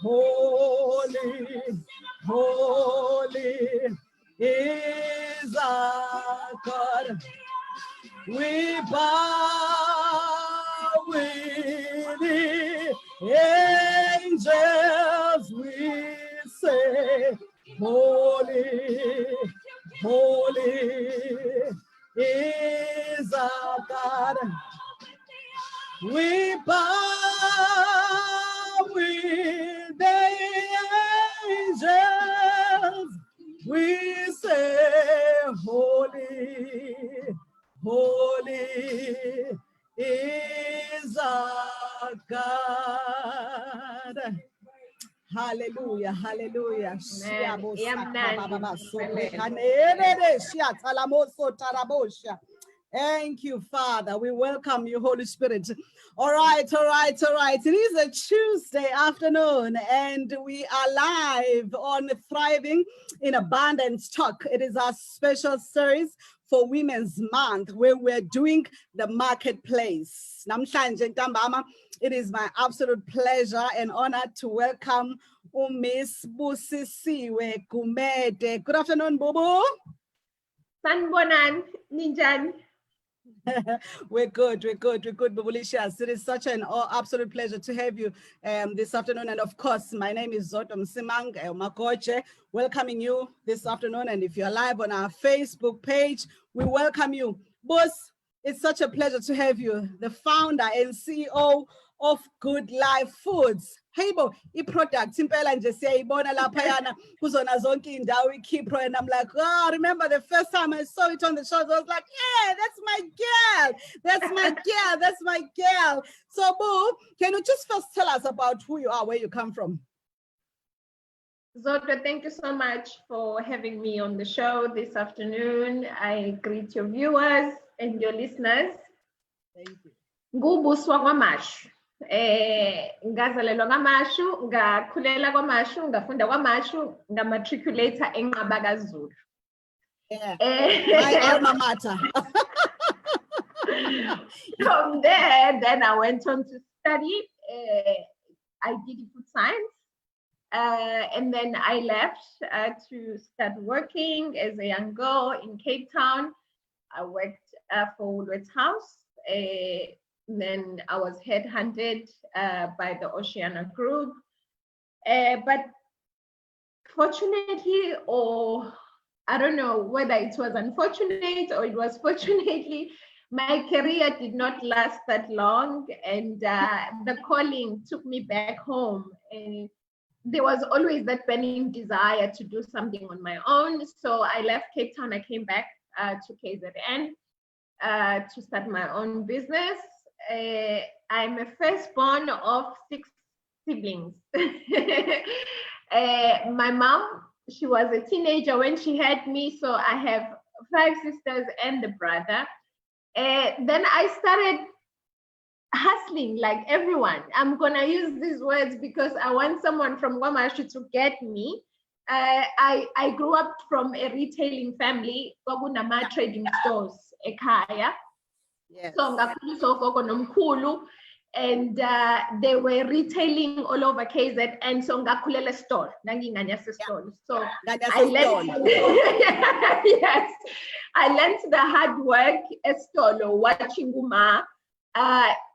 holy, holy is our God. We bow with the angels, we say, holy, holy is our God. We bow with the angels, we say, holy, holy is our God. Hallelujah, hallelujah. Thank you, Father. We welcome you, Holy Spirit. All right. It is a Tuesday afternoon, and we are live on Thriving in Abundance Talk. It is our special series for Women's Month, where we're doing the marketplace. Namhlanje ntambama, it is my absolute pleasure and honor to welcome Miss Busi Gumede. Good afternoon, Bubu. Sanbonan, Ninjan. We're good, Bubulicious. It is such an absolute pleasure to have you this afternoon. And of course, my name is ZODWA MSIMANG, Makoche, welcoming you this afternoon. And if you're live on our Facebook page, we welcome you. Boss, it's such a pleasure to have you, the founder and CEO of Good Life Foods. Hey bo, i-product impela nje siyayibona laphayana kuzona zonke indawo iKipro, and I'm like, oh, remember the first time I saw it on the show, I was like, yeah, that's my girl. So Boo, can you just first tell us about who you are, where you come from? Zodwa, thank you so much for having me on the show this afternoon. I greet your viewers and your listeners. Thank you. Ngubuswa kwamashu. Ngazalelwa kwamashu, ngakhulela kwamashu, ngafunda kwamashu, ngamatriculator eNqaba kaZulu. Yeah. My alma mater. From there, then I went on to study. I did food science. And then I left to start working as a young girl in Cape Town. I worked for Woolworths House. Then I was headhunted by the Oceana Group. But fortunately, or I don't know whether it was unfortunate or it was fortunately, my career did not last that long, and the calling took me back home. And there was always that burning desire to do something on my own. So I left Cape Town, I came back to KZN to start my own business. I'm a firstborn of 6 siblings. My mom, she was a teenager when she had me, so I have 5 sisters and a brother. Then I started hustling like everyone. I'm gonna use these words because I want someone from Kwamashu to get me. I grew up from a retailing family, kwakunama trading stores ekhaya. Yes. So ngakhuliswa gogo nomkhulu, and they were retailing all over KZN, so ngakhulela store, nanginganyase store. So I learned yes, I learned the hard work at store, watching Uma,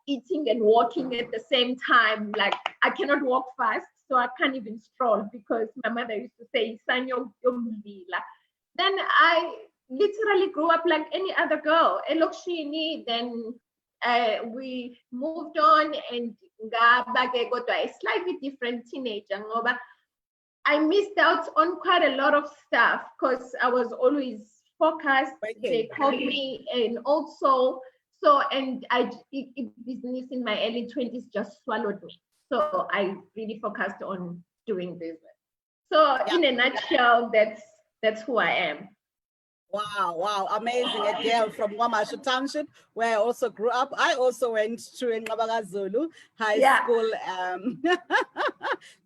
eating and walking at the same time. Like I cannot walk fast, so I can't even stroll because my mother used to say, "Sanyo yombila." Then I literally grew up like any other girl. Then we moved on, and a slightly different teenager. I missed out on quite a lot of stuff because I was always focused. They called me and also business in my early 20s just swallowed me. So I really focused on doing business. So in a nutshell, that's who I am. Wow, amazing. A girl from Kwamashu Township, where I also grew up. I also went to Nqaba kaZulu High School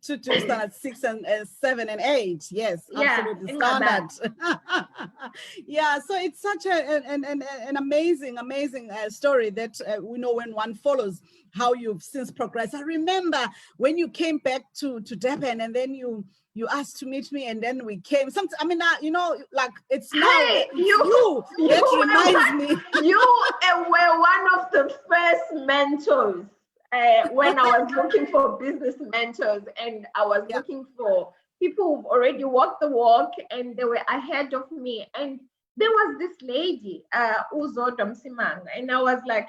to standard 6 and 7 and 8. Yes, absolutely standard. Yeah, so it's such an amazing story that we know when one follows how you've since progressed. I remember when you came back to Durban, and then you asked to meet me, and then we came. I mean, you know, like it's now you that reminds me. You were one of the first mentors when I was looking for business mentors, and I was looking for people who've already walked the walk, and they were ahead of me. And there was this lady, ZODWA MSIMANG, and I was like,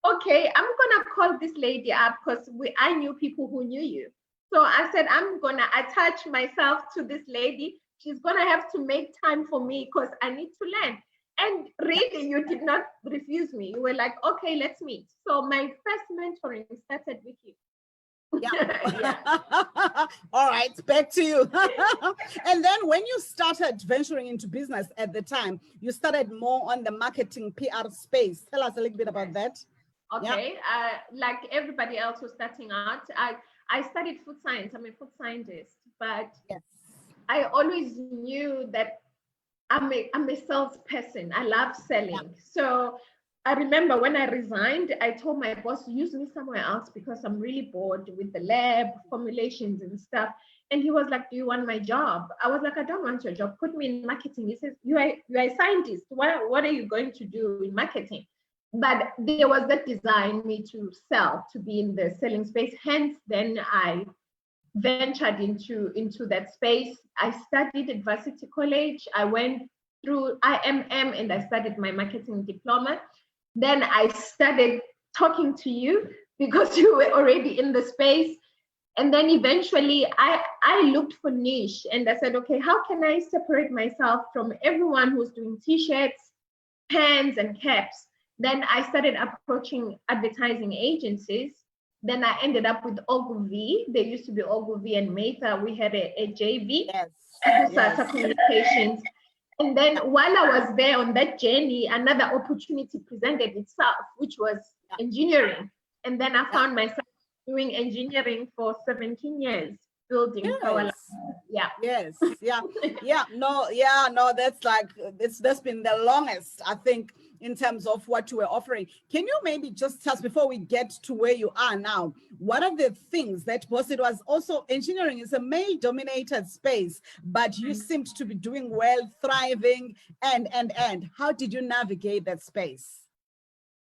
okay, I'm gonna call this lady up because I knew people who knew you. So I said, I'm gonna attach myself to this lady. She's gonna have to make time for me because I need to learn. And really, you did not refuse me. You were like, okay, let's meet. So my first mentoring started with you. All right, back to you. And then when you started venturing into business at the time, you started more on the marketing PR space. Tell us a little bit about that. Okay, like everybody else who's starting out, I studied food science. I'm a food scientist, but I always knew that I'm a salesperson. I love selling. So I remember when I resigned, I told my boss, use me somewhere else because I'm really bored with the lab formulations and stuff. And he was like, do you want my job? I was like, I don't want your job. Put me in marketing. He says, you are a scientist. What are you going to do in marketing? But there was that desire in me to sell, to be in the selling space. Hence, then I ventured into that space. I studied at Varsity College. I went through IMM and I studied my marketing diploma. Then I started talking to you because you were already in the space. And then eventually I looked for niche and I said, okay, how can I separate myself from everyone who's doing t-shirts, pens and caps? Then I started approaching advertising agencies. Then I ended up with Ogilvy. There used to be Ogilvy and Meta. We had a JV, Sata Communications. And then while I was there on that journey, another opportunity presented itself, which was engineering. And then I found myself doing engineering for 17 years, building power lines. No, that's like, that's been the longest, I think, in terms of what you were offering. Can you maybe just tell us, before we get to where you are now, what are the things that, because it was also, engineering is a male-dominated space, but you seemed to be doing well, thriving, and how did you navigate that space?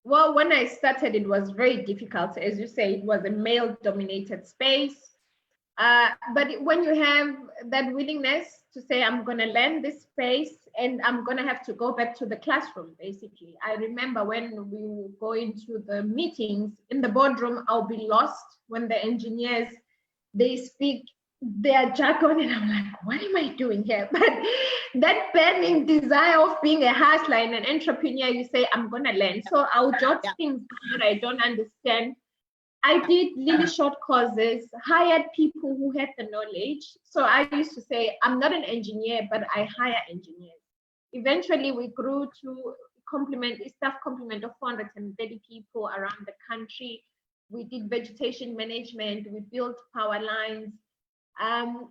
Well, when I started, it was very difficult. As you say, it was a male-dominated space. But when you have that willingness to say, I'm going to learn this space and I'm going to have to go back to the classroom, basically. I remember when we were going to the meetings in the boardroom, I'll be lost when the engineers, they speak their jargon and I'm like, what am I doing here? But that burning desire of being a hustler and an entrepreneur, you say, I'm going to learn. So I'll jot things that I don't understand. I did really short courses, hired people who had the knowledge. So I used to say, I'm not an engineer, but I hire engineers. Eventually, we grew to a staff complement of 430 people around the country. We did vegetation management, we built power lines.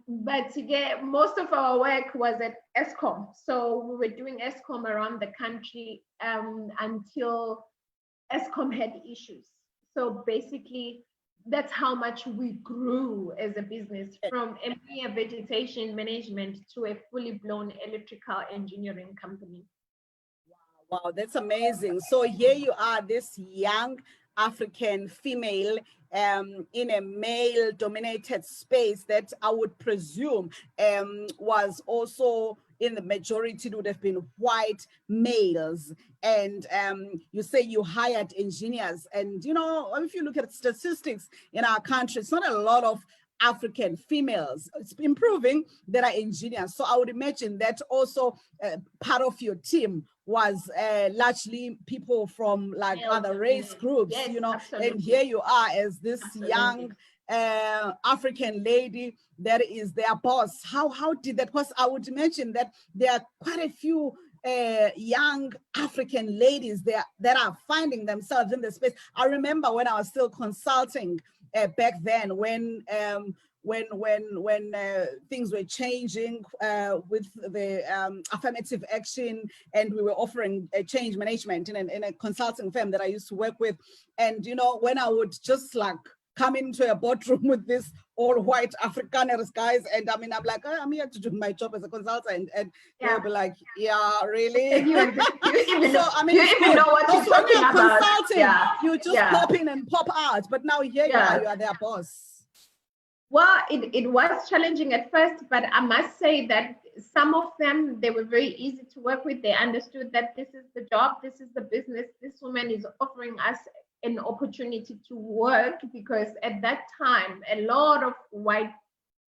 But again, most of our work was at ESCOM. So we were doing ESCOM around the country until ESCOM had issues. So basically, that's how much we grew as a business, from a mere vegetation management to a fully blown electrical engineering company. Wow, that's amazing. So here you are, this young African female in a male-dominated space that I would presume was also, in the majority, would have been white males. And you say you hired engineers. And, you know, if you look at statistics in our country, it's not a lot of African females. It's improving, there are engineers. So I would imagine that also part of your team was largely people from like other race groups, you know, absolutely. And here you are as this young African lady that is their boss. How did that? Because I would imagine that there are quite a few young African ladies there that are finding themselves in the space. I remember when I was still consulting back then, when when things were changing with the affirmative action, and we were offering a change management in a consulting firm that I used to work with. And you know, when I would just like come into a boardroom with this all white Afrikaners guys, and I mean, I'm like, I'm here to do my job as a consultant, and they'll be like, yeah, really? You even so I mean, you even know what you're when talking you're about. consulting, you just pop in and pop out, but now here you are their boss. Well, it was challenging at first, but I must say that some of them, they were very easy to work with. They understood that this is the job, this is the business. This woman is offering us an opportunity to work, because at that time, a lot of white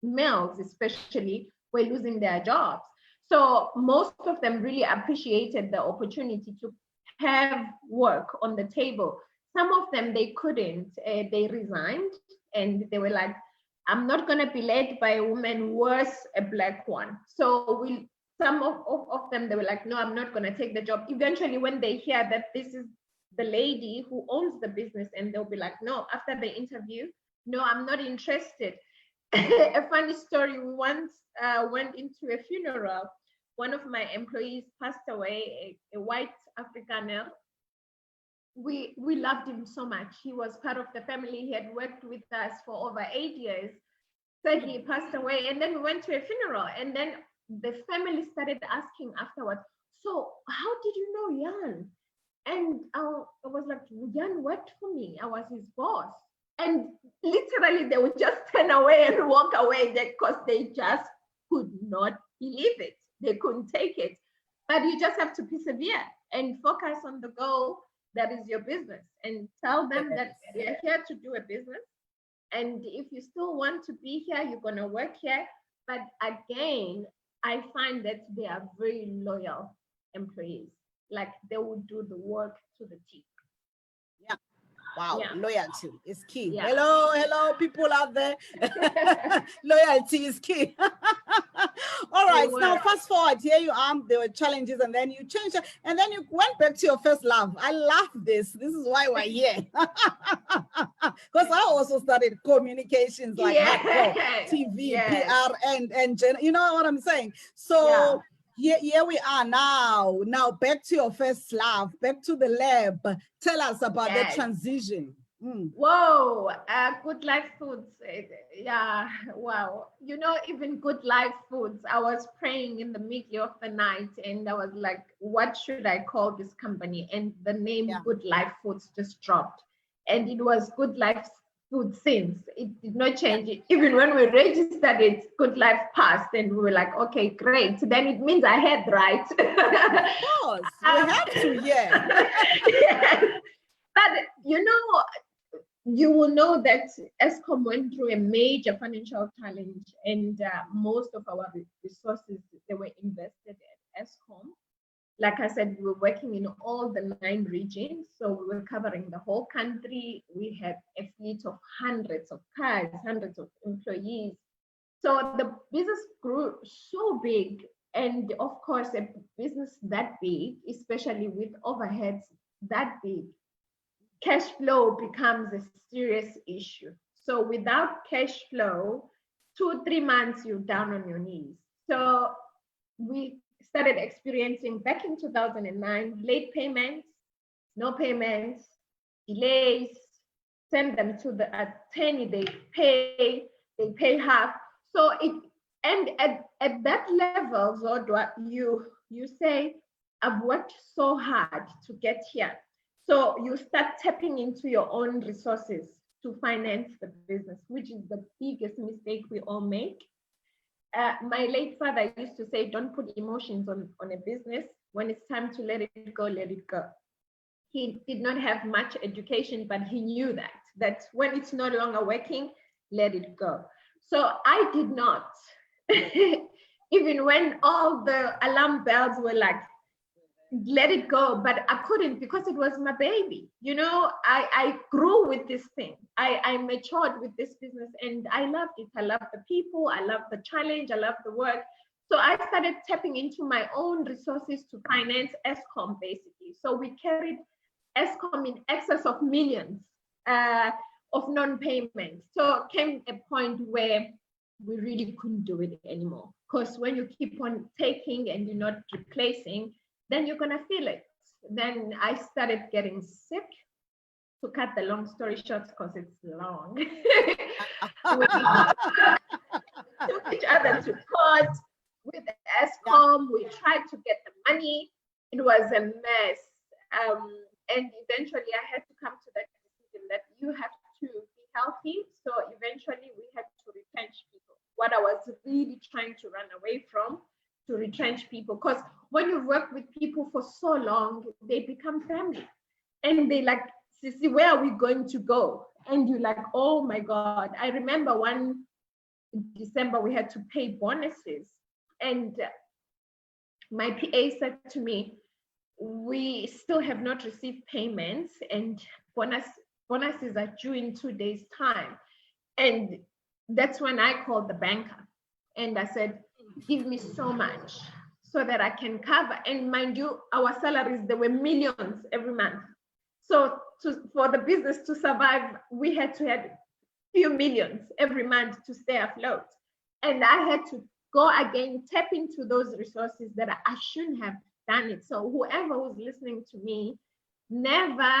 males especially were losing their jobs. So most of them really appreciated the opportunity to have work on the table. Some of them, they couldn't, they resigned, and they were like, I'm not going to be led by a woman, worse a black one. So some of them, they were like, no, I'm not going to take the job. Eventually, when they hear that this is the lady who owns the business, and they'll be like, no, after the interview, no, I'm not interested. A funny story, we once went into a funeral. One of my employees passed away, a white Afrikaner. We loved him so much. He was part of the family. He had worked with us for over 8 years. Sadly, he passed away. And then we went to a funeral, and then the family started asking afterwards, so how did you know Jan? And I was like, Jan worked for me. I was his boss. And literally, they would just turn away and walk away because they just could not believe it. They couldn't take it. But you just have to persevere and focus on the goal that is your business, and tell them that they're here to do a business. And if you still want to be here, you're going to work here. But again, I find that they are very loyal employees. Like, they will do the work to the T. Yeah. Wow. Yeah. Loyalty is key. Yeah. Hello, people out there. Loyalty is key. All right. Now, fast forward. Here you are. There were challenges, and then you changed, and then you went back to your first love. I love this. This is why we're here. Because I also studied communications, like TV, PR, and you know what I'm saying. So. Yeah. Here we are now. Now back to your first love, back to the lab. Tell us about the transition. Whoa, Good Life Foods. Yeah, wow. You know, even Good Life Foods, I was praying in the middle of the night, and I was like, what should I call this company? And the name Good Life Foods just dropped. And it was Good Life Food since. It did not change it. Even when we registered it, Good Life passed, and we were like, okay, great. Then it means I had, right? Of course, you have to, yes. But you know, you will know that Eskom went through a major financial challenge, and most of our resources, they were invested at Eskom. Like I said, we were working in all the 9 regions. So we were covering the whole country. We had a fleet of hundreds of cars, hundreds of employees. So the business grew so big. And of course, a business that big, especially with overheads that big, cash flow becomes a serious issue. So without cash flow, 2-3 months, you're down on your knees. So we started experiencing back in 2009, late payments, no payments, delays, send them to the attorney, they pay half. So and at that level, ZODWA, you say, I've worked so hard to get here. So you start tapping into your own resources to finance the business, which is the biggest mistake we all make. My late father used to say, don't put emotions on a business. When it's time to let it go, let it go. He did not have much education, but he knew that when it's no longer working, let it go. So I did not. Even when all the alarm bells were like, let it go, but I couldn't, because it was my baby. You know, I grew with this thing. I matured with this business, and I loved it. I love the people, I love the challenge, I love the work. So I started tapping into my own resources to finance Eskom, basically. So we carried Eskom in excess of millions of non-payment. So came a point where we really couldn't do it anymore. Because when you keep on taking and you're not replacing, then you're gonna feel it. Then I started getting sick. To cut the long story short, because it's long, we took each other to court with the ESCOM. We tried to get the money. It was a mess. And eventually I had to come to that decision that you have to be healthy. So eventually we had to retrench people. What I was really trying to run away from, to retrench people. Because when you work with people for so long, they become family. And they like, Sissy, where are we going to go? And you're like, oh my God. I remember one December we had to pay bonuses. And my PA said to me, we still have not received payments, and bonuses are due in 2 days' time. And that's when I called the banker and I said, give me so much so that I can cover. And mind you, our salaries, there were millions every month. So for the business to survive, we had to have few millions every month to stay afloat. And I had to go again, tap into those resources that I shouldn't have done it. So whoever was listening to me, never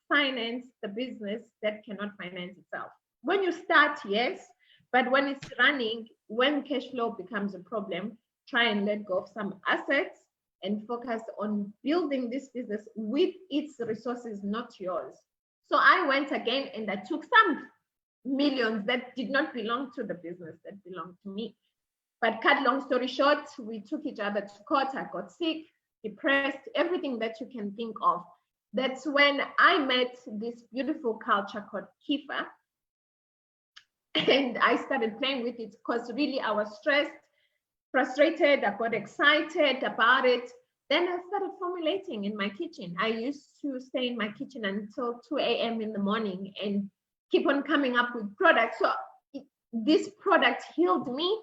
finance the business that cannot finance itself. When you start, yes, but when it's running, when cash flow becomes a problem, try and let go of some assets and focus on building this business with its resources, not yours. So I went again and I took some millions that did not belong to the business, that belonged to me. But cut long story short, we took each other to court. I got sick, depressed, everything that you can think of. That's when I met this beautiful culture called Kifa. And I started playing with it because really I was stressed, frustrated, I got excited about it. Then I started formulating in my kitchen. I used to stay in my kitchen until 2 a.m. in the morning and keep on coming up with products. So this product healed me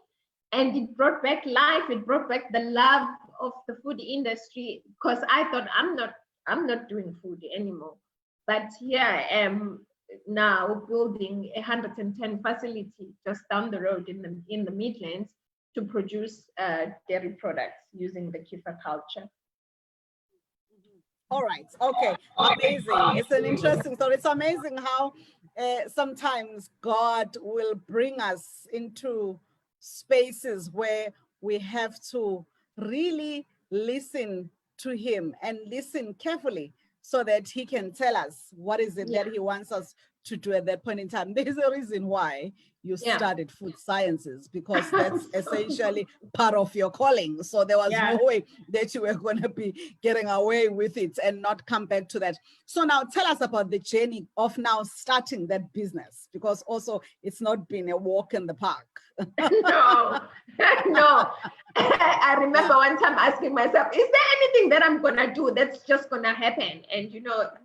and it brought back life. It brought back the love of the food industry because I thought I'm not doing food anymore. But here I am now building a 110 facility just down the road in the Midlands to produce dairy products using the Kifa culture. All right. Okay. Amazing. It's an interesting story. It's amazing how sometimes God will bring us into spaces where we have to really listen to him and listen carefully so that he can tell us what is it that he wants us to do at that point in time. There's a reason why you studied food sciences, because that's essentially part of your calling. So there was no way that you were going to be getting away with it and not come back to that. So now tell us about the journey of now starting that business, because also it's not been a walk in the park. No. I remember one time asking myself, is there anything that I'm going to do that's just going to happen? And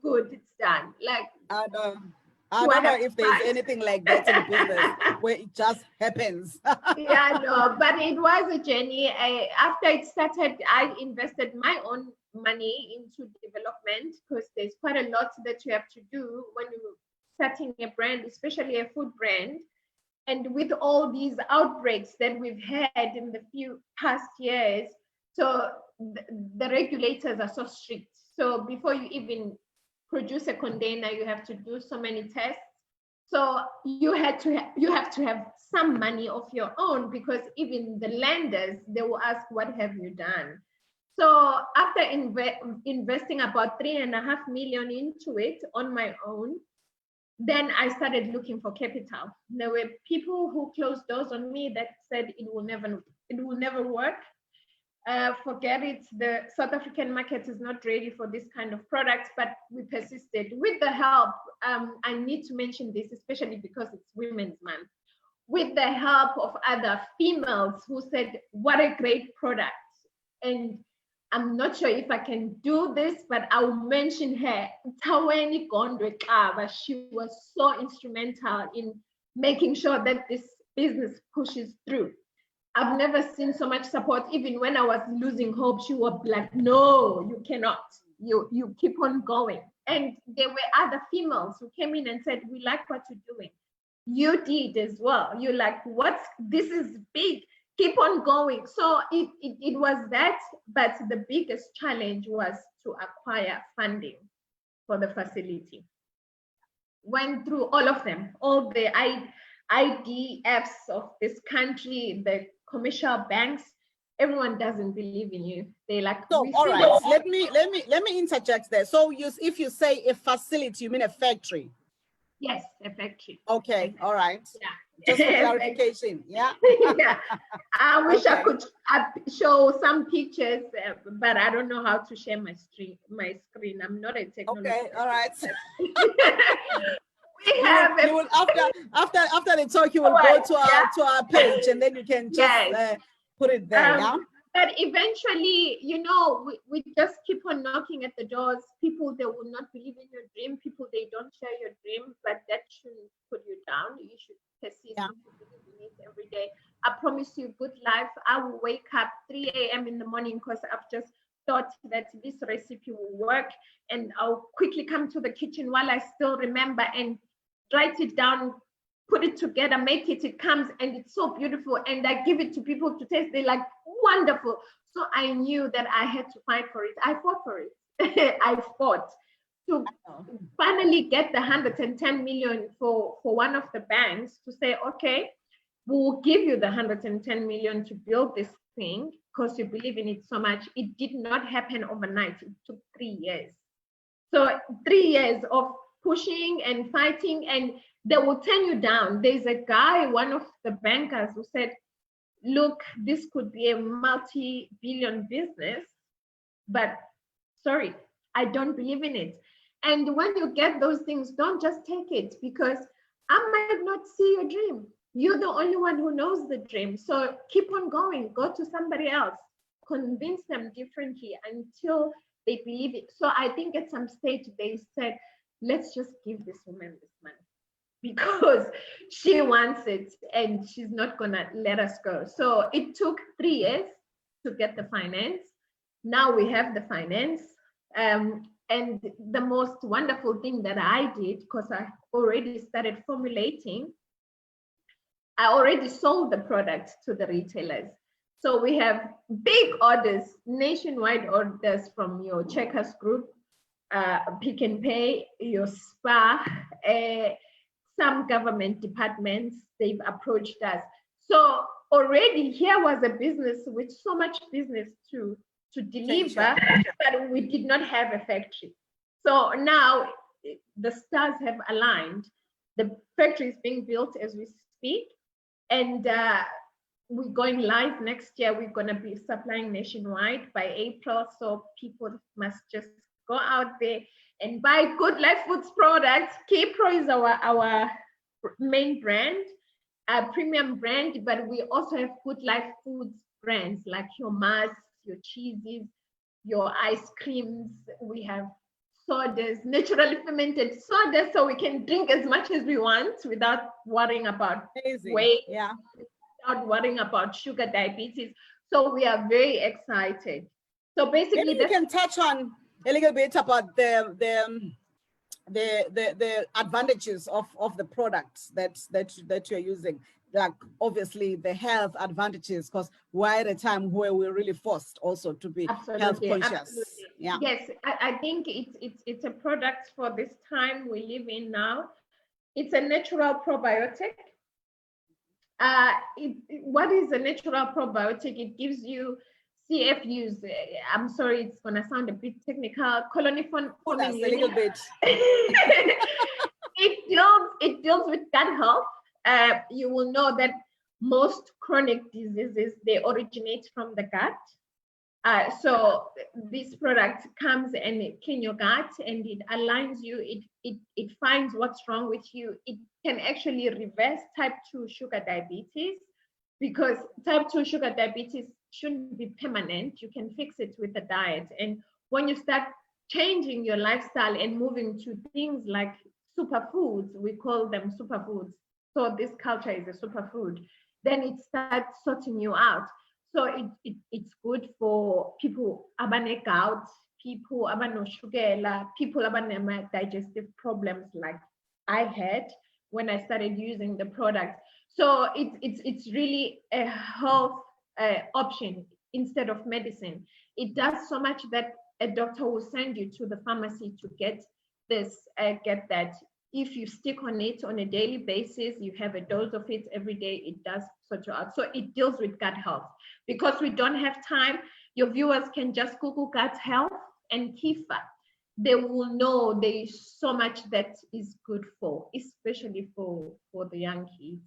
good, it's done. Like, I don't know if there's anything like that in business where it just happens. No, but it was a journey. After it started, I invested my own money into development because there's quite a lot that you have to do when you're starting a brand, especially a food brand. And with all these outbreaks that we've had in the few past years, so the regulators are so strict. So before you even produce a container, you have to do so many tests. So you have to have some money of your own, because even the lenders, they will ask, what have you done? So after investing about 3.5 million into it on my own, then I started looking for capital. There were people who closed doors on me that said it will never work. Forget it. The South African market is not ready for this kind of product, but we persisted with the help. I need to mention this, especially because it's Women's Month, with the help of other females who said, what a great product. And I'm not sure if I can do this, but I'll mention her. Taweni Gondwe Kaba. She was so instrumental in making sure that this business pushes through. I've never seen so much support. Even when I was losing hope, she was like, no, you cannot. You keep on going. And there were other females who came in and said, we like what you're doing. You did as well. You're like, this is big, keep on going. So it was that, but the biggest challenge was to acquire funding for the facility. Went through all of them, all the IDFs of this country, the commercial banks. Everyone doesn't believe in you. They like, so all right, let me interject there. So if you say a facility, you mean a factory? Yes, a factory. Okay, all right. Yeah. Just for clarification, yeah. Yeah. I wish I could show some pictures, but I don't know how to share my screen. I'm not a technology. Okay, all right. We have you will, after the talk, you will go to our page, and then you can just put it there. Yeah. But eventually, you know, we just keep on knocking at the doors. People, they will not believe in your dream. People, they don't share your dream, but that shouldn't put you down. You should persist and believe in it every day. I promise you good life. I will wake up 3 a.m. in the morning because I've just thought that this recipe will work, and I'll quickly come to the kitchen while I still remember and write it down, put it together, make it, it comes, and it's so beautiful. And I give it to people to taste. They're like, wonderful. So I knew that I had to fight for it. I fought for it. I fought to finally get the 110 million for one of the banks to say, okay, we'll give you the 110 million to build this thing because you believe in it so much. It did not happen overnight. It took 3 years. So 3 years of pushing and fighting, and they will turn you down. There's a guy, one of the bankers, who said, look, this could be a multi-billion business, but sorry, I don't believe in it. And when you get those things, don't just take it, because I might not see your dream. You're the only one who knows the dream. So keep on going, go to somebody else, convince them differently until they believe it. So I think at some stage they said, let's just give this woman this money because she wants it and she's not gonna let us go. So it took 3 years to get the finance. Now we have the finance. And the most wonderful thing that I did, because I already started formulating, I already sold the product to the retailers. So we have big orders, nationwide orders from your Checkers Group, Pick and Pay, your Spa, some government departments, they've approached us. So already here was a business with so much business to deliver, but we did not have a factory. So now the stars have aligned. The factory is being built as we speak, and we're going live next year. We're going to be supplying nationwide by April. So people must just go out there and buy Good Life Foods products. K-Pro is our main brand, premium brand, but we also have Good Life Foods brands like your masks, your cheeses, your ice creams. We have sodas, naturally fermented sodas, so we can drink as much as we want without worrying about weight, without worrying about sugar, diabetes. So we are very excited. So basically, maybe you can touch on a little bit about the advantages of the products that you're using. Like obviously the health advantages, because we're at a time where we're really forced also to be health conscious. Absolutely. Yeah. Yes, I think it's a product for this time we live in now. It's a natural probiotic. What is a natural probiotic? It gives you CFUs. I'm sorry, it's gonna sound a bit technical. Colony forming unit. A little bit. It deals with gut health. You will know that most chronic diseases, they originate from the gut. So this product comes and it cleans your gut and it aligns you. It finds what's wrong with you. It can actually reverse type 2 sugar diabetes, because type 2 sugar diabetes shouldn't be permanent. You can fix it with the diet. And when you start changing your lifestyle and moving to things like superfoods, we call them superfoods. So this culture is a superfood. Then it starts sorting you out. So it's good for people abane gout, people abano sugar, people abane digestive problems like I had. when I started using the product. So it's really a health option instead of medicine. It does so much that a doctor will send you to the pharmacy to get this, get that. If you stick on it on a daily basis, you have a dose of it every day, it does sort you out. So it deals with gut health. Because we don't have time, your viewers can just Google gut health and Kifa. They will know there is so much that is good for, especially for the young kids.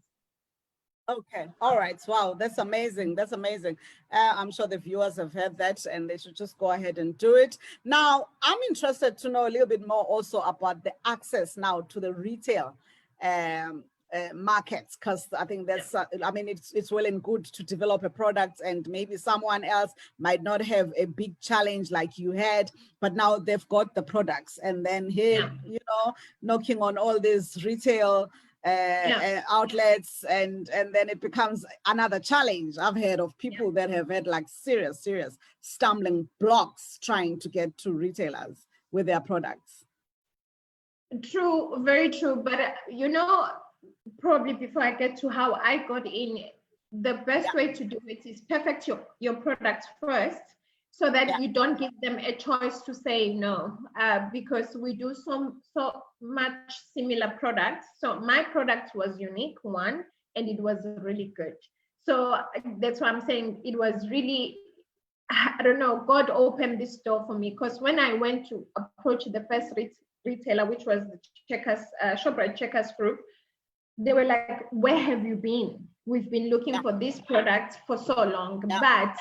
Okay, all right. Wow, that's amazing. That's amazing. I'm sure the viewers have heard that and they should just go ahead and do it. Now, I'm interested to know a little bit more also about the access now to the retail markets, because I think that's, I mean, it's well and good to develop a product and maybe someone else might not have a big challenge like you had, but now they've got the products and then here, you know, knocking on all these retail outlets and then it becomes another challenge. I've heard of people that have had like serious stumbling blocks trying to get to retailers with their products. True, very true. But you know, probably before I get to how I got in, the best way to do it is perfect your product first, so that you don't give them a choice to say no, because we do so much similar products. So my product was unique one, and it was really good. So that's why I'm saying it was really, I don't know, God opened this door for me, because when I went to approach the first retailer, which was the Checkers, ShopRite Checkers Group, they were like, where have you been? We've been looking for this product for so long, but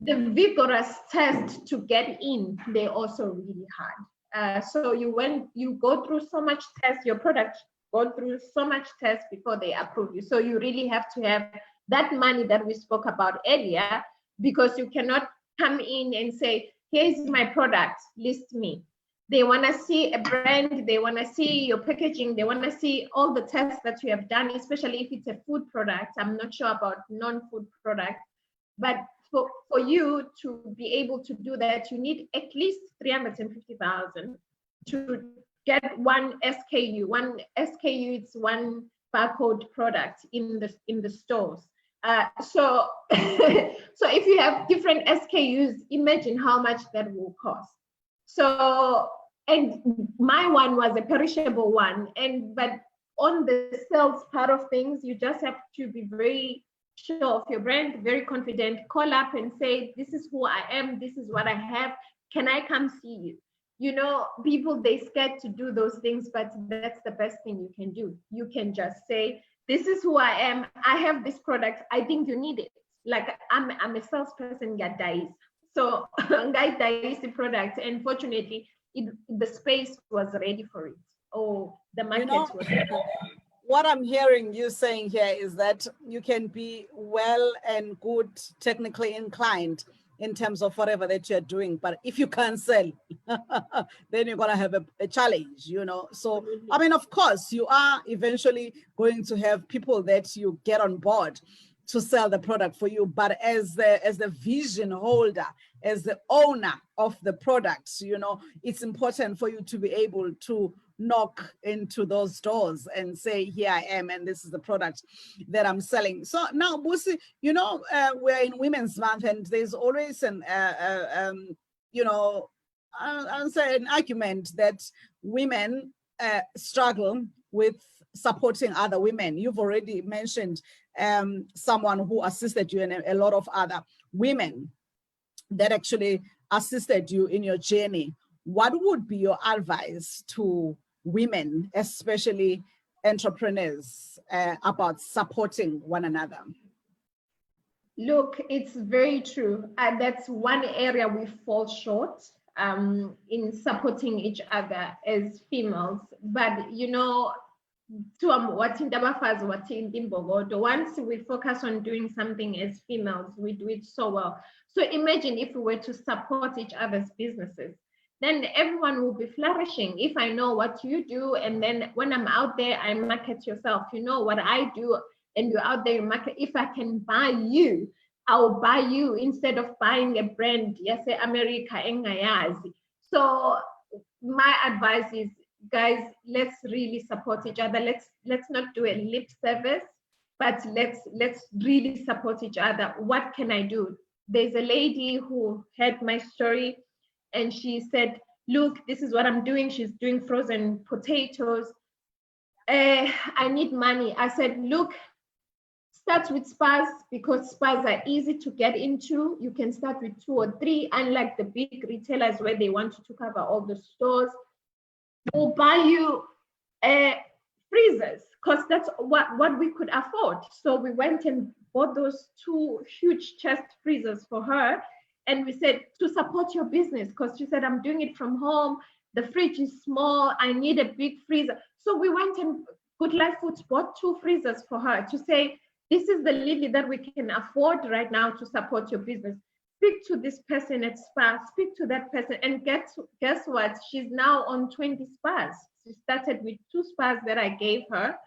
the vigorous test to get in, they're also really hard. So you go through so much tests, your product go through so much tests before they approve you. So you really have to have that money that we spoke about earlier, because you cannot come in and say, here's my product, list me. They want to see a brand, they want to see your packaging, they want to see all the tests that you have done, especially if it's a food product. I'm not sure about non-food products, but for you to be able to do that, you need at least 350,000 to get one SKU. One SKU, it's one barcode product in the stores. So if you have different SKUs, imagine how much that will cost. So, and my one was a perishable one, but on the sales part of things, you just have to be very sure of your brand, very confident, call up and say, this is who I am, this is what I have, can I come see you? You know, people, they scared to do those things, but that's the best thing you can do. You can just say, this is who I am, I have this product, I think you need it. Like I'm a salesperson, get dies. So I dies the product, and fortunately, the space was ready for it. Oh, the market was ready. What I'm hearing you saying here is that you can be well and good technically inclined in terms of whatever that you're doing, but if you can't sell, then you're gonna have a challenge, you know. So, I mean, of course, you are eventually going to have people that you get on board to sell the product for you, but as the vision holder, as the owner of the products, you know, it's important for you to be able to knock into those doors and say, here I am, and this is the product that I'm selling. So now, Busi, you know, we're in Women's Month, and there's always an, you know, I'll say an argument that women struggle with supporting other women. You've already mentioned someone who assisted you and a lot of other women that actually assisted you in your journey. What would be your advice to women, especially entrepreneurs, about supporting one another? Look, it's very true. That's one area we fall short in supporting each other as females. But you know, once we focus on doing something as females, we do it so well. So imagine if we were to support each other's businesses, then everyone will be flourishing. If I know what you do, and then when I'm out there, I market yourself, you know what I do, and you're out there, you market. If I can buy you, I'll buy you instead of buying a brand, yes, America. So my advice is guys, let's really support each other. Let's not do a lip service, but let's really support each other. What can I do? There's a lady who heard my story and she said, look, this is what I'm doing. She's doing frozen potatoes. I need money. I said, look, start with spas, because spas are easy to get into. You can start with 2 or 3, unlike the big retailers where they want you to cover all the stores. We'll buy you freezers, because that's what we could afford. So we went and bought those 2 huge chest freezers for her. And we said, to support your business, because she said, I'm doing it from home. The fridge is small. I need a big freezer. So we went and Good Life Foods bought 2 freezers for her to say, this is the Lily that we can afford right now to support your business. Speak to this person at spa, speak to that person, and guess what? She's now on 20 spas. She started with 2 spas that I gave her,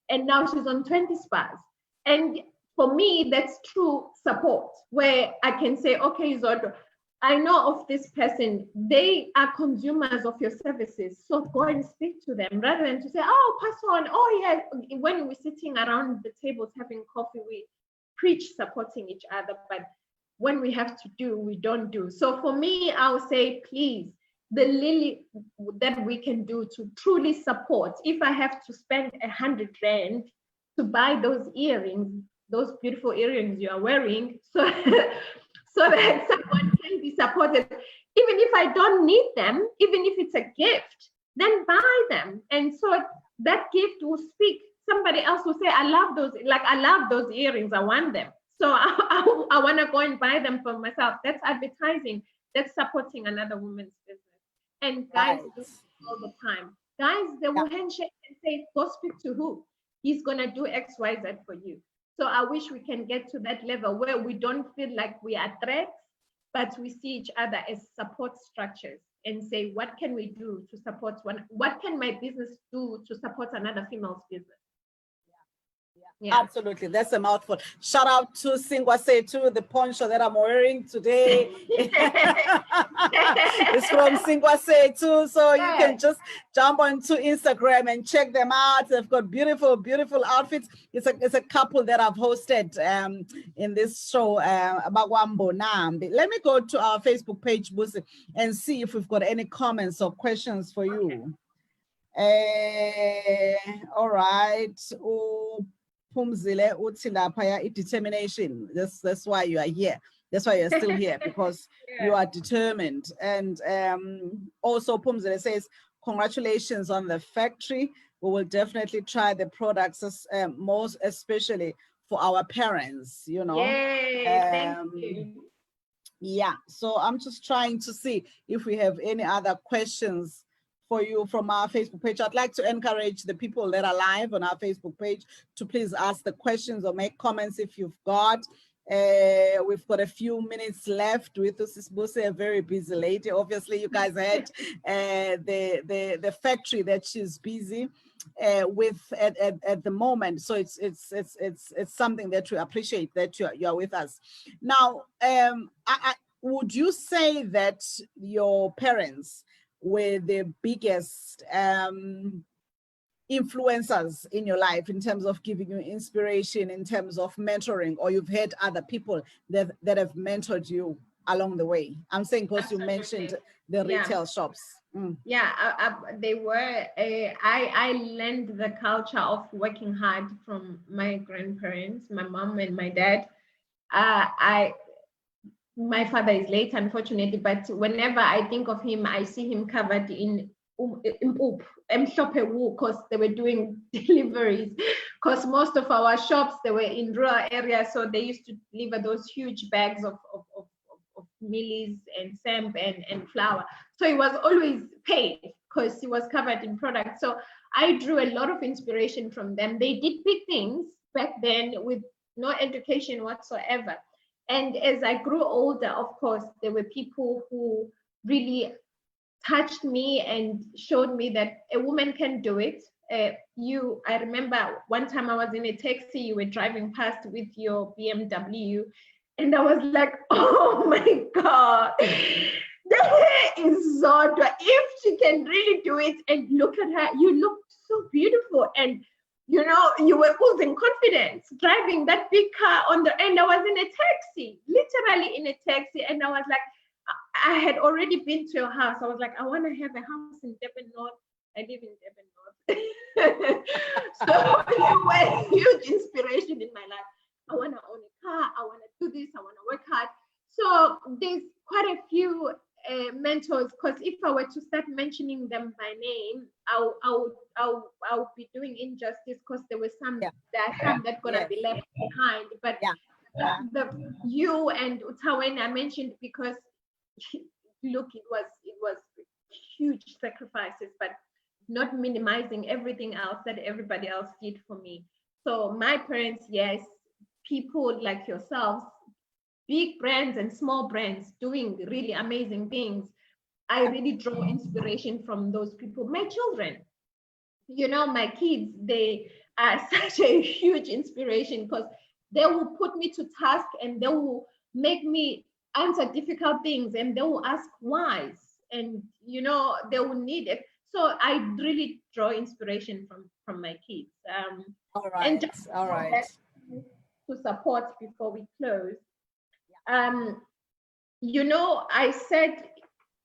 and now she's on 20 spas. And for me, that's true support, where I can say, okay, ZODWA, I know of this person, they are consumers of your services, so go and speak to them, rather than to say, oh, pass on, oh yeah. When we're sitting around the tables having coffee, we preach supporting each other, but when we have to do, we don't do. So for me, I'll say, please, the Lily that we can do to truly support, if I have to spend 100 Rand to buy those earrings, those beautiful earrings you are wearing, so so that someone can be supported. Even if I don't need them, even if it's a gift, then buy them. And so that gift will speak. Somebody else will say, I love those earrings, I want them. So I want to go and buy them for myself. That's advertising. That's supporting another woman's business. And guys do it all the time. Guys, they will handshake and say, go speak to who? He's going to do X, Y, Z for you. So I wish we can get to that level where we don't feel like we are threats, but we see each other as support structures and say, what can we do to support one? What can my business do to support another female's business? Yeah. Absolutely, that's a mouthful. Shout out to Singwa Setu, the poncho that I'm wearing today. It's from Singwa Setu, so you can just jump onto Instagram and check them out. They've got beautiful, beautiful outfits. It's a couple that I've hosted in this show, Magwambo Nambi. Let me go to our Facebook page, Busi, and see if we've got any comments or questions for you. All right. Pumzile uthi lapha determination. That's why you are here. That's why you're still here, because you are determined. And also Pumzile says, congratulations on the factory. We will definitely try the products, most especially for our parents, you know. Yay, thank you. Yeah, so I'm just trying to see if we have any other questions for you from our Facebook page. I'd like to encourage the people that are live on our Facebook page to please ask the questions or make comments if you've got. We've got a few minutes left with us, Busi, a very busy lady. Obviously, you guys had the factory that she's busy with at the moment. So it's something that we appreciate that you're with us. Now, would you say that your parents were the biggest influencers in your life in terms of giving you inspiration, in terms of mentoring, or you've had other people that have mentored you along the way? I'm saying because you mentioned the retail shops. Yeah, they were. I learned the culture of working hard from my grandparents, my mom and my dad. My father is late, unfortunately, but whenever I think of him, I see him covered in because they were doing deliveries, because most of our shops, they were in rural areas, so they used to deliver those huge bags of mealies and samp and flour. So he was always paid because he was covered in products. So I drew a lot of inspiration from them. They did big things back then with no education whatsoever. And as I grew older, of course, there were people who really touched me and showed me that a woman can do it. I remember one time I was in a taxi, you were driving past with your BMW, and I was like, oh my God, There is ZODWA. If she can really do it, and look at her, you look so beautiful, and you know, you were oozing confidence driving that big car on the end. I was in a taxi, literally in a taxi, and I was like, I had already been to your house. I was like, I want to have a house in Devon North. I live in Devon North. So you were a huge inspiration in my life. I want to own a car. I want to do this. I want to work hard. So there's quite a few mentors, because if I were to start mentioning them by name, I'll be doing injustice, because there were some that gonna be left behind. But you and Utawen I mentioned because look, it was huge sacrifices, but not minimizing everything else that everybody else did for me. So my parents, yes, people like yourselves, big brands and small brands doing really amazing things. I really draw inspiration from those people. My children, you know, my kids, they are such a huge inspiration, because they will put me to task and they will make me answer difficult things, and they will ask whys, and you know, they will need it. So I really draw inspiration from my kids. All right. And just all right. To support before we close. You know, I said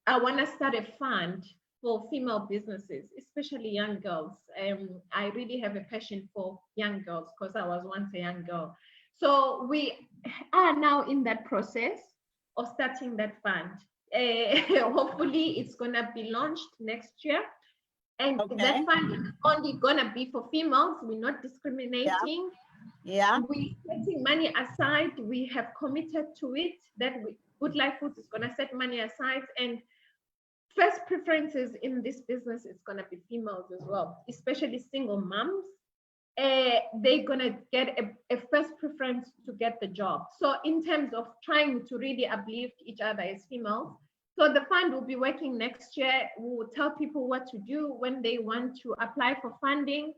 I want to start a fund for female businesses, especially young girls. I really have a passion for young girls, because I was once a young girl. So we are now in that process of starting that fund. Hopefully it's gonna be launched next year. And that fund is only gonna be for females. We're not discriminating. We're setting money aside. We have committed to it that Good Life Foods is gonna set money aside, and first preferences in this business is gonna be females as well, especially single moms. They're gonna get a first preference to get the job. So in terms of trying to really uplift each other as females, so the fund will be working next year. We will tell people what to do when they want to apply for funding.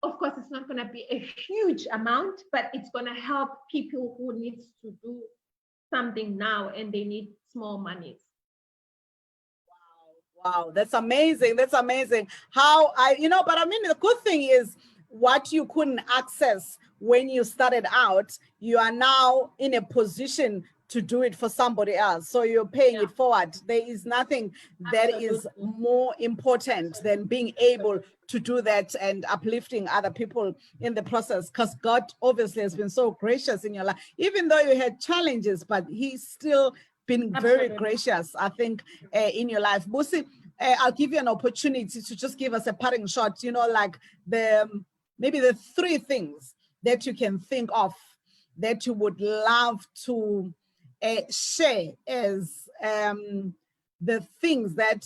Of course, it's not gonna be a huge amount, but it's gonna help people who need to do something now and they need small monies. Wow, that's amazing. That's amazing. But I mean, the good thing is what you couldn't access when you started out, you are now in a position to do it for somebody else. So you're paying it forward. There is nothing that is more important than being able to do that and uplifting other people in the process, because God obviously has been so gracious in your life, even though you had challenges, but he's still been very gracious, I think, in your life. Busi, I'll give you an opportunity to just give us a parting shot, you know, like maybe the 3 things that you can think of that you would love to share as the things that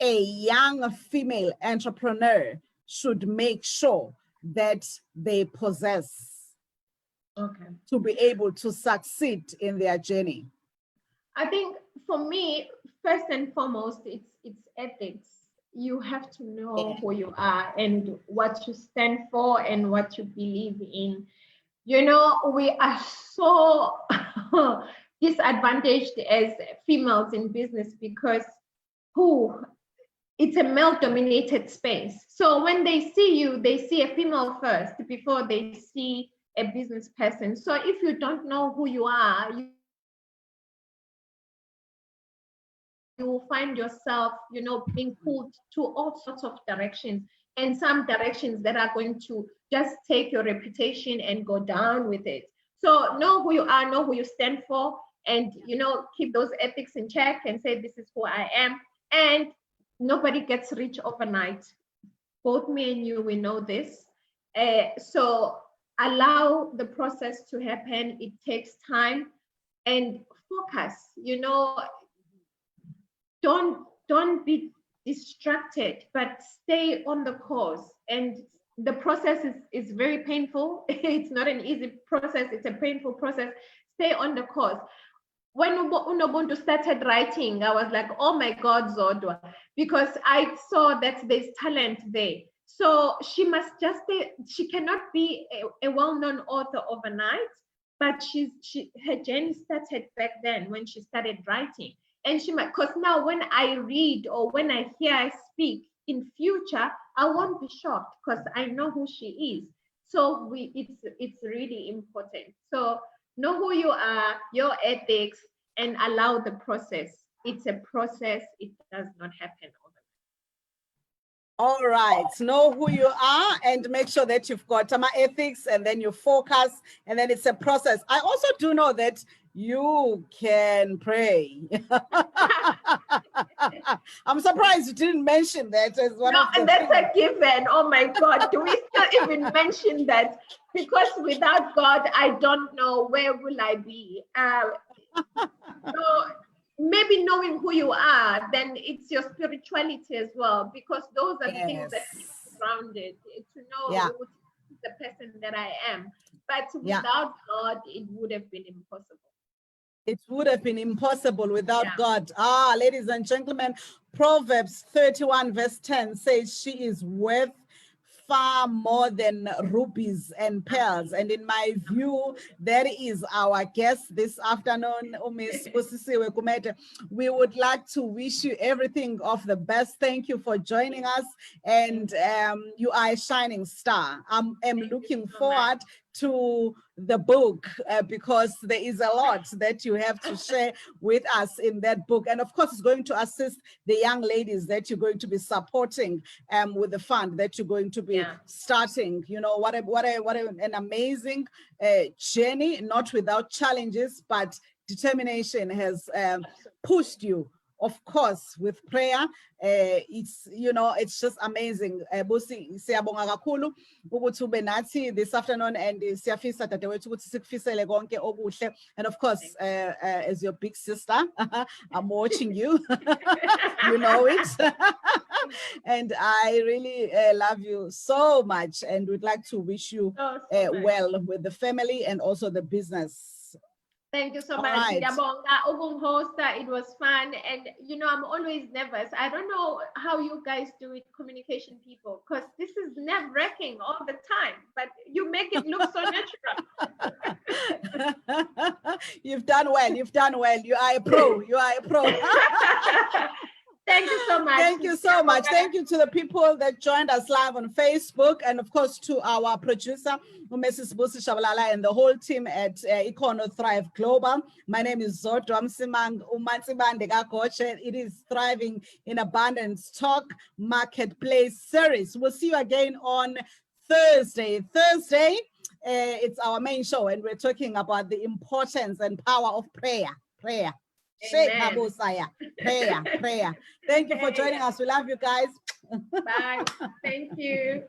a young female entrepreneur should make sure that they possess to be able to succeed in their journey. I think for me, first and foremost, it's ethics. You have to know who you are and what you stand for and what you believe in. You know, we are so disadvantaged as females in business because it's a male-dominated space. So when they see you, they see a female first before they see a business person. So if you don't know who you are, you will find yourself, you know, being pulled to all sorts of directions, and some directions that are going to just take your reputation and go down with it. So know who you are, know who you stand for, and, you know, keep those ethics in check and say, this is who I am. And nobody gets rich overnight. Both me and you, we know this. So allow the process to happen. It takes time, and focus, you know, don't be distracted, but stay on the course. And the process is very painful. It's not an easy process. It's a painful process. Stay on the course. When Unobuntu started writing, I was like, oh my God, ZODWA, because I saw that there's talent there. So she must just she cannot be a well-known author overnight, but her journey started back then when she started writing. And she might, because now when I read or when I hear I speak in future, I won't be shocked because I know who she is. So it's really important. So know who you are, your ethics, and allow the process. It's a process. It does not happen overnight. All right, know who you are and make sure that you've got some ethics, and then you focus, and then it's a process. I also do know that you can pray. I'm surprised you didn't mention that as one of the and that's a given. Oh my God, do we still even mention that? Because without God, I don't know where will I be. So maybe knowing who you are, then it's your spirituality as well, because those are the things that keep you grounded, to know the person that I am. But without God, it would have been impossible. It would have been impossible without God. Ah, ladies and gentlemen, Proverbs 31 verse 10 says she is worth far more than rubies and pearls. And in my view, that is our guest this afternoon, Miss Busi Gumede. We would like to wish you everything of the best. Thank you for joining us. And you are a shining star. I'm looking forward to the book because there is a lot that you have to share with us in that book. And of course, it's going to assist the young ladies that you're going to be supporting with the fund that you're going to be starting. You know, what an amazing journey, not without challenges, but determination has pushed you. Of course, with prayer, it's, you know, it's just amazing. Busi, siyabonga kakhulu ukuthi ube nathi this afternoon, and siyafisa dadewethu ukuthi sikufisele konke okuhle. And of course, as your big sister, I'm watching you. You know it. And I really love you so much, and would like to wish you well with the family and also the business. Thank you so much. It was fun. And, you know, I'm always nervous. I don't know how you guys do it, communication people, because this is nerve-wracking all the time, but you make it look so natural. You've done well. You've done well. You are a pro. You are a pro. Thank you so much. Thank you so much. Thank you to the people that joined us live on Facebook, and of course to our producer, Mrs. Busi Shabalala, and the whole team at Econo Thrive Global. My name is ZODWA MSIMANG. It is Thriving in Abundance Talk Marketplace Series. We'll see you again on Thursday. It's our main show, and we're talking about the importance and power of prayer. Prayer. Prayer. Thank you for joining us. We love you guys. Bye. Thank you.